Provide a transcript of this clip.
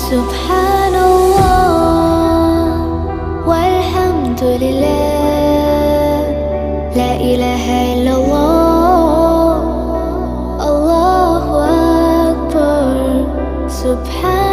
سبحان الله والحمد لله، لا إله إلا الله، الله أكبر. سبحان